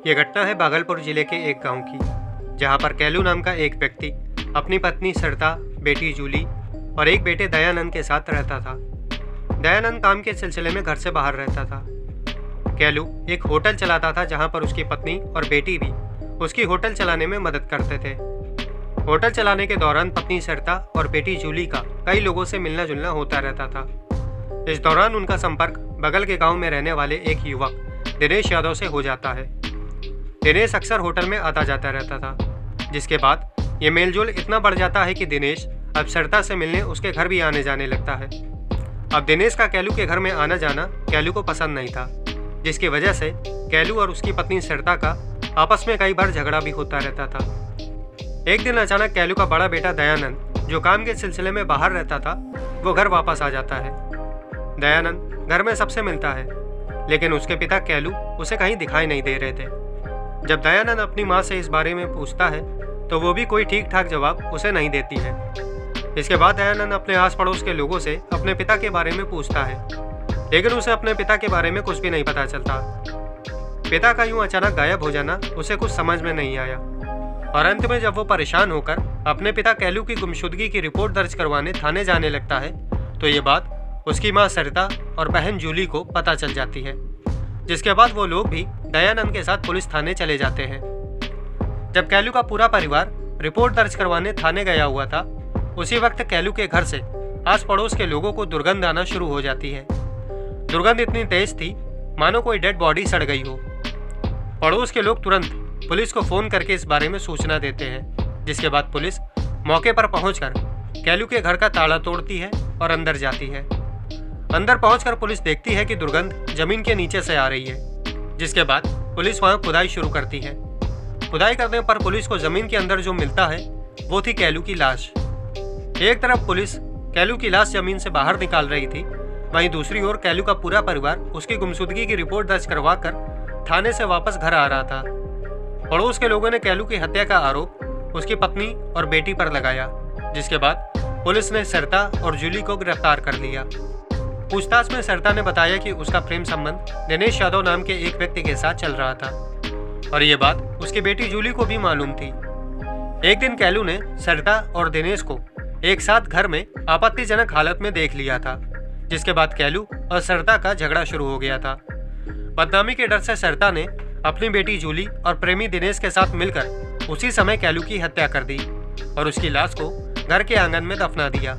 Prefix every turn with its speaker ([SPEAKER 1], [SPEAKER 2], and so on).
[SPEAKER 1] ये घटना है भागलपुर जिले के एक गांव की, जहां पर कैलू नाम का एक व्यक्ति अपनी पत्नी सरिता, बेटी जूली और एक बेटे दयानंद के साथ रहता था। दयानंद काम के सिलसिले में घर से बाहर रहता था। कैलू एक होटल चलाता था, जहां पर उसकी पत्नी और बेटी भी उसकी होटल चलाने में मदद करते थे। होटल चलाने के दौरान पत्नी सरिता और बेटी जूली का कई लोगों से मिलना जुलना होता रहता था। इस दौरान उनका संपर्क बगल के गांव में रहने वाले एक युवक दिनेश यादव से हो जाता है। दिनेश अक्सर होटल में आता जाता रहता था, जिसके बाद ये मेलजोल इतना बढ़ जाता है कि दिनेश अब सरिता से मिलने उसके घर भी आने जाने लगता है। अब दिनेश का कैलू के घर में आना जाना कैलू को पसंद नहीं था, जिसकी वजह से कैलू और उसकी पत्नी सरिता का आपस में कई बार झगड़ा भी होता रहता था। एक दिन अचानक कैलू का बड़ा बेटा दयानंद, जो काम के सिलसिले में बाहर रहता था, वो घर वापस आ जाता है। दयानंद घर में सबसे मिलता है, लेकिन उसके पिता कैलू उसे कहीं दिखाई नहीं दे रहे थे। जब दयानंद अपनी माँ से इस बारे में पूछता है, तो वो भी कोई ठीक ठाक जवाब उसे नहीं देती है। इसके बाद दयानंद अपने आस पड़ोस के लोगों से अपने पिता के बारे में पूछता है, लेकिन उसे अपने पिता के बारे में कुछ भी नहीं पता चलता। पिता का यूं अचानक गायब हो जाना उसे कुछ समझ में नहीं आया, और अंत में जब वो परेशान होकर अपने पिता कैलू की गुमशुदगी की रिपोर्ट दर्ज करवाने थाने जाने लगता है, तो ये बात उसकी माँ सरिता और बहन जूली को पता चल जाती है। जिसके बाद वो लोग भी दयानंद के साथ पुलिस थाने चले जाते हैं। जब कैलू का पूरा परिवार रिपोर्ट दर्ज करवाने थाने गया हुआ था, उसी वक्त कैलू के घर से आस पड़ोस के लोगों को दुर्गंध आना शुरू हो जाती है। दुर्गंध इतनी तेज थी मानो कोई डेड बॉडी सड़ गई हो। पड़ोस के लोग तुरंत पुलिस को फोन करके इस बारे में सूचना देते हैं, जिसके बाद पुलिस मौके पर पहुंचकर कैलू के घर का ताला तोड़ती है और अंदर जाती है। अंदर पहुंचकर पुलिस देखती है कि दुर्गंध जमीन के नीचे से आ रही है, जिसके बाद पुलिस वहां खुदाई शुरू करती है। खुदाई करने पर पुलिस को जमीन के अंदर जो मिलता है वो थी कैलू की लाश। एक तरफ पुलिस कैलू की लाश जमीन से बाहर निकाल रही थी, वहीं दूसरी ओर कैलू का पूरा परिवार उसकी गुमशुदगी की रिपोर्ट दर्ज करवा कर थाने से वापस घर आ रहा था। पड़ोस के लोगों ने कैलू की हत्या का आरोप उसकी पत्नी और बेटी पर लगाया, जिसके बाद पुलिस ने सरिता और जूली को गिरफ्तार कर लिया। पूछताछ में सरिता ने बताया कि उसका प्रेम संबंध दिनेश यादव नाम के एक व्यक्ति के साथ चल रहा था, और ये बात उसकी बेटी जूली को भी मालूम थी। एक दिन कैलू ने सरिता और दिनेश को एक साथ घर में आपत्तिजनक हालत में देख लिया था, जिसके बाद कैलू और सरिता का झगड़ा शुरू हो गया था। बदनामी के डर से सरिता ने अपनी बेटी जूली और प्रेमी दिनेश के साथ मिलकर उसी समय कैलू की हत्या कर दी और उसकी लाश को घर के आंगन में दफना दिया।